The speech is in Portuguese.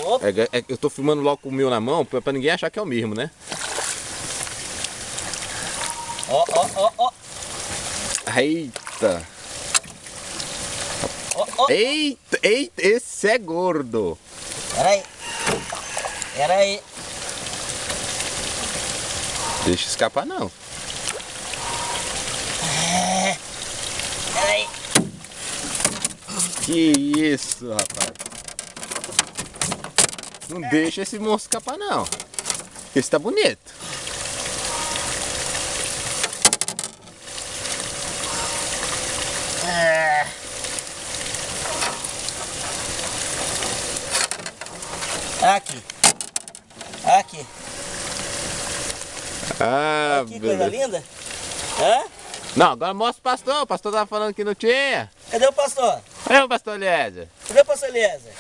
Opa. Eu tô filmando logo com o meu na mão pra ninguém achar que é o mesmo, né? Ó, ó, ó, ó. Eita! Ó, ó. Eita, eita, esse é gordo! Peraí. Peraí. Deixa escapar não. Peraí. Que isso, rapaz. Não deixa esse monstro escapar não. Esse tá bonito. Aqui. Aqui. Ah, Que coisa beleza. linda. Hã? Não, agora mostra o pastor. O pastor tava falando que não tinha. Cadê o pastor? Cadê o pastor Eliezer? Cadê o pastor Eliezer?